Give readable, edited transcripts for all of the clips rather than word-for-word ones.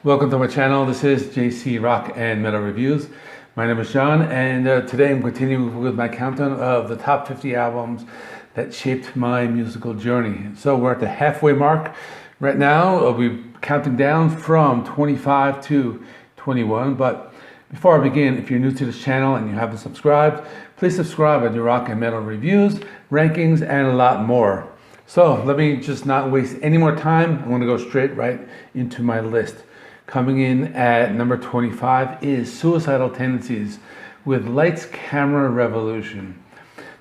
Welcome to my channel. This is JC Rock and Metal Reviews. My name is John, and today I'm continuing with my countdown of the top 50 albums that shaped my musical journey. So we're at the halfway mark right now. I'll be counting down from 25 to 21. But before I begin, if you're new to this channel and you haven't subscribed, please subscribe. I do rock and metal reviews, rankings, and a lot more. So let me just not waste any more time. I'm going to go straight right into my list. Coming in at number 25 is Suicidal Tendencies with Lights, Camera, Revolution.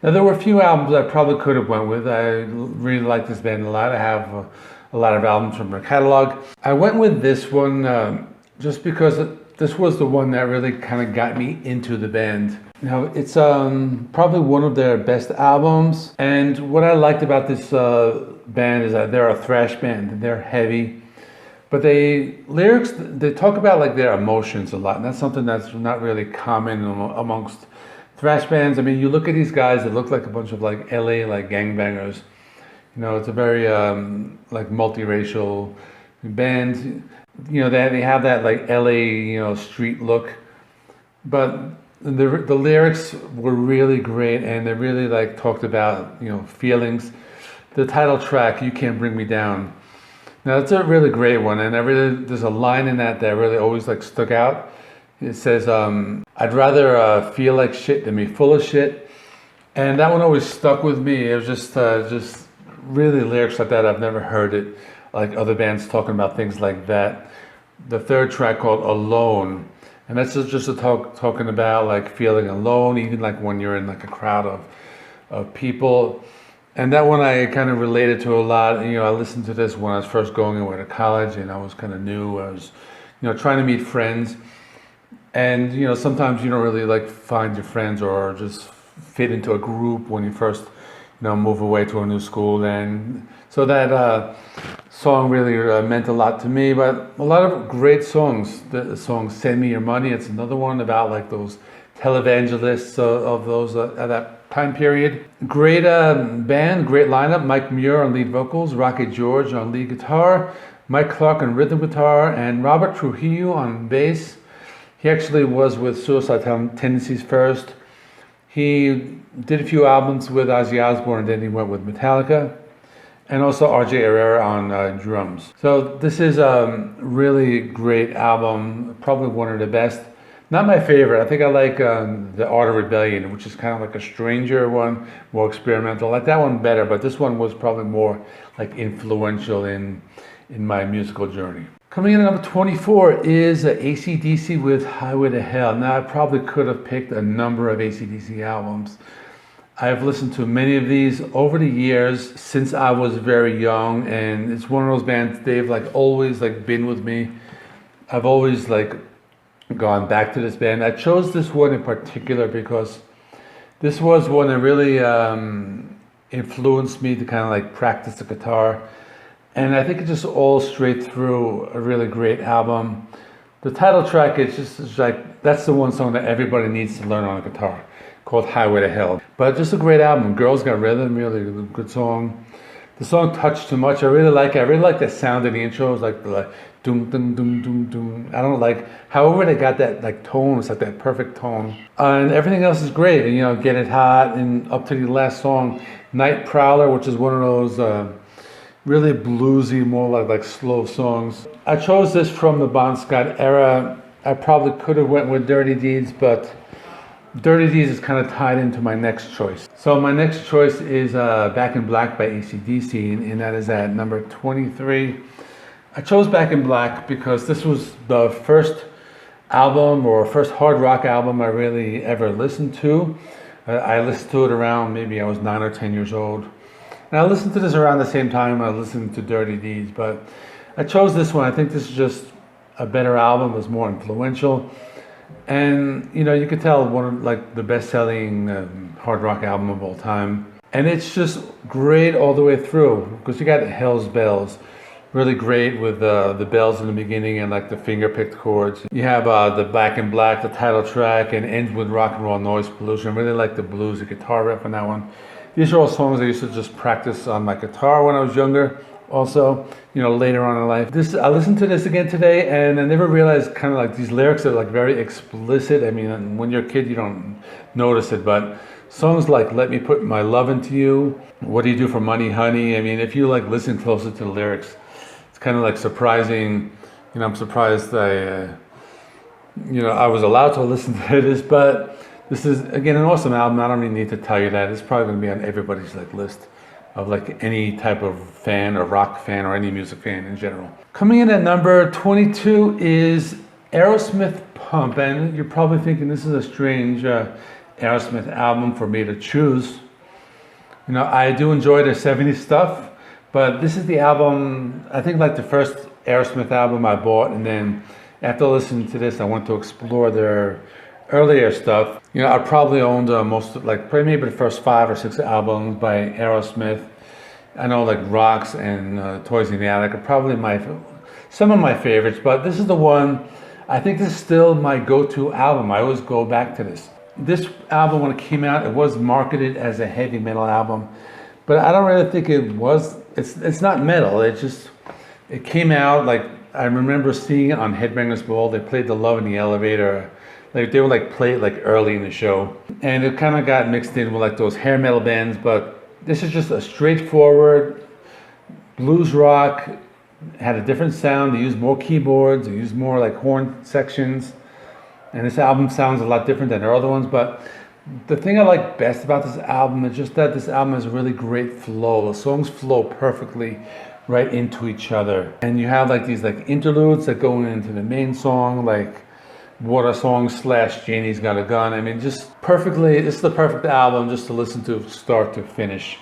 Now there were a few albums I probably could have went with. I really like this band a lot. I have a lot of albums from their catalog. I went with this one just because this was the one that really kind of got me into the band. Now it's probably one of their best albums, and what I liked about this band is that they're a thrash band. They're heavy. But they talk about like their emotions a lot, and that's something that's not really common amongst thrash bands. I mean, you look at these guys that look like a bunch of like LA like gangbangers. You know, it's a very like multiracial band. You know, they have that like LA street look, but the lyrics were really great, and they really like talked about feelings. The title track, "You Can't Bring Me Down." Now that's a really great one, and there's a line in that really always like stuck out. It says, "I'd rather feel like shit than be full of shit," and that one always stuck with me. It was just really lyrics like that. I've never heard it like other bands talking about things like that. The third track called "Alone," and that's just talking about like feeling alone, even like when you're in like a crowd of people. And that one I kind of related to a lot. I listened to this when I was first going away to college, and I was kind of new. I was, trying to meet friends, and sometimes you don't really like find your friends or just fit into a group when you first, move away to a new school. And so that song really meant a lot to me. But a lot of great songs. The song "Send Me Your Money." It's another one about like those televangelists of those at that time period. Great band, great lineup. Mike Muir on lead vocals, Rocky George on lead guitar, Mike Clark on rhythm guitar, and Robert Trujillo on bass. He actually was with Suicidal Tendencies first. He did a few albums with Ozzy Osbourne, and then he went with Metallica, and also R.J. Herrera on drums. So this is a really great album, probably one of the best. Not my favorite. I think I like The Art of Rebellion, which is kind of like a stranger one, more experimental. I like that one better, but this one was probably more like influential in my musical journey. Coming in at number 24 is AC/DC with Highway to Hell. Now I probably could have picked a number of AC/DC albums. I've listened to many of these over the years since I was very young, and it's one of those bands, they've like always like been with me. I've always like gone back to this band. I chose this one in particular because this was one that really influenced me to kind of like practice the guitar, and I think it's just all straight through a really great album. The title track is just like, that's the one song that everybody needs to learn on a guitar, called "Highway to Hell." But just a great album. Girls Got Rhythm, really good song. The song "Touch Too Much," I really like it. I really like the sound of the intro. It's like the doom doom doom doom doom. I don't like, however they got that like tone. It's like that perfect tone, and everything else is great. And "Get It Hot," and up to the last song, "Night Prowler," which is one of those really bluesy, more like slow songs. I chose this from the Bon Scott era. I probably could have went with "Dirty Deeds," but "Dirty Deeds" is kind of tied into my next choice. So my next choice is "Back in Black" by AC/DC, and that is at number 23. I chose "Back in Black" because this was the first album or first hard rock album I really ever listened to. I listened to it around, maybe I was 9 or 10 years old. And I listened to this around the same time I listened to "Dirty Deeds," but I chose this one. I think this is just a better album. It was more influential. And you could tell one of like the best-selling hard rock album of all time, and it's just great all the way through because you got Hell's Bells, really great with the bells in the beginning and like the finger-picked chords. You have the "Back in Black," the title track, and ends with "Rock and Roll Noise Pollution." I really like the bluesy guitar riff on that one. These are all songs I used to just practice on my guitar when I was younger, also, later on in life. I listened to this again today, and I never realized kind of like these lyrics are like very explicit. I mean, when you're a kid, you don't notice it, but songs like "Let Me Put My Love Into You," "What Do You Do for Money, Honey?" I mean, if you like listen closer to the lyrics, it's kind of like surprising. I'm surprised I was allowed to listen to this, but this is again an awesome album. I don't really need to tell you that. It's probably going to be on everybody's like list of like any type of fan or rock fan or any music fan in general. Coming in at number 22 is Aerosmith Pump, and you're probably thinking this is a strange Aerosmith album for me to choose. I do enjoy their 70s stuff, but this is the album, I think like the first Aerosmith album I bought, and then after listening to this I went to explore their earlier stuff. I probably owned probably maybe the first 5 or 6 albums by Aerosmith. I know like Rocks and Toys in the Attic are probably some of my favorites, but this is the one, I think this is still my go-to album. I always go back to this. This album, when it came out, it was marketed as a heavy metal album, but I don't really think it was. It's not metal. It came out like, I remember seeing it on Headbangers Ball. They played the Love in the Elevator. Like they would like play it like early in the show, and it kind of got mixed in with like those hair metal bands. But this is just a straightforward blues rock. It had a different sound. They used more keyboards. They used more like horn sections, and this album sounds a lot different than their other ones. But the thing I like best about this album is just that this album has a really great flow. The songs flow perfectly right into each other, and you have like these like interludes that go into the main song, like Water Song / Janie's Got a Gun. I mean, just perfectly, it's the perfect album just to listen to start to finish.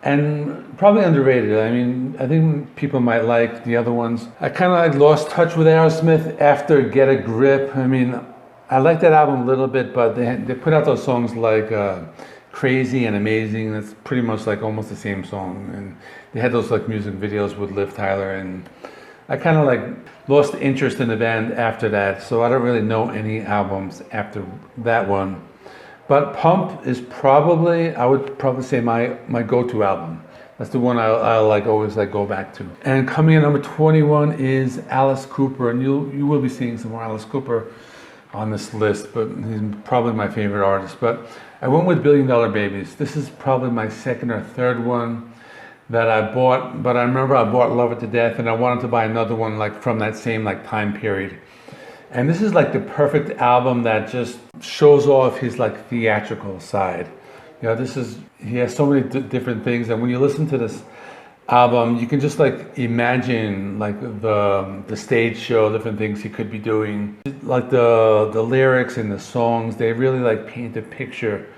And probably underrated. I mean, I think people might like the other ones. I kind of like lost touch with Aerosmith after Get a Grip. I mean, I like that album a little bit, but they put out those songs like Crazy and Amazing. That's pretty much like almost the same song. And they had those like music videos with Liv Tyler, and I kind of like lost interest in the band after that, so I don't really know any albums after that one. But Pump is probably, I would probably say my go-to album. That's the one I like always like go back to. And coming in number 21 is Alice Cooper, and you will be seeing some more Alice Cooper on this list, but he's probably my favorite artist. But I went with Billion Dollar Babies. This is probably my second or third one that I bought, but I remember I bought Love It to Death, and I wanted to buy another one like from that same like time period. And this is like the perfect album that just shows off his like theatrical side. He has so many different things, and when you listen to this album, you can just like imagine like the stage show, different things he could be doing. Like the lyrics and the songs, they really like paint a picture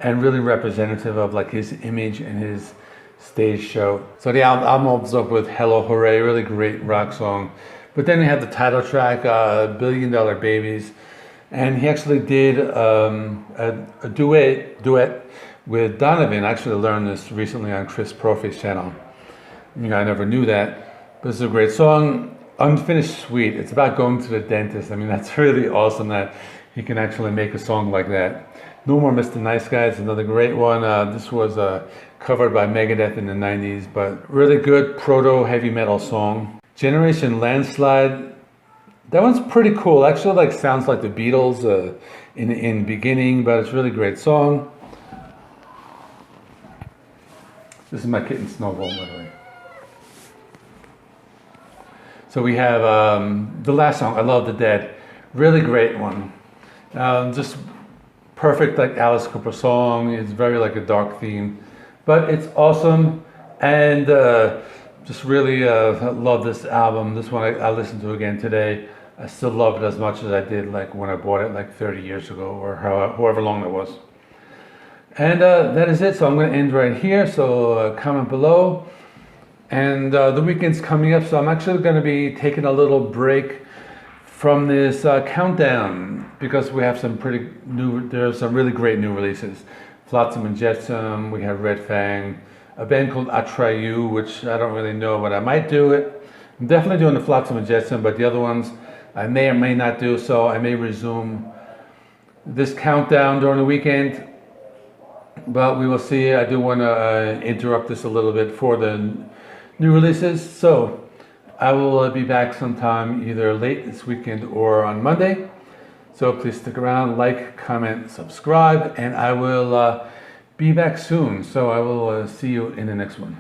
and really representative of like his image and his stage show. So the album opens up with Hello Hooray, really great rock song. But then we have the title track, Billion Dollar Babies. And he actually did a duet with Donovan. I actually learned this recently on Chris Proffi's channel. I never knew that, but it's a great song. Unfinished Suite. It's about going to the dentist. I mean, that's really awesome that he can actually make a song like that. No More Mr. Nice Guy. It's another great one. This was covered by Megadeth in the 90s, but really good proto heavy metal song. Generation Landslide. That one's pretty cool. Actually, like sounds like the Beatles in beginning, but it's a really great song. This is my kitten Snowball, by the way. So we have the last song, I Love the Dead. Really great one. Just perfect like Alice Cooper song. It's very like a dark theme, but it's awesome. And just really love this album. This one I listened to again today. I still love it as much as I did like when I bought it like 30 years ago or however long that was. And that is it. So I'm going to end right here. So comment below. And the weekend's coming up, so I'm actually going to be taking a little break from this countdown because we have some pretty new, there's some really great new releases. Flotsam and Jetsam, we have Red Fang, a band called Atreyu, which I don't really know, but I might do it. I'm definitely doing the Flotsam and Jetsam, but the other ones I may or may not do, so I may resume this countdown during the weekend. But we will see. I do want to interrupt this a little bit for the new releases. So I will be back sometime either late this weekend or on Monday. So please stick around, like, comment, subscribe, and I will be back soon. So I will see you in the next one.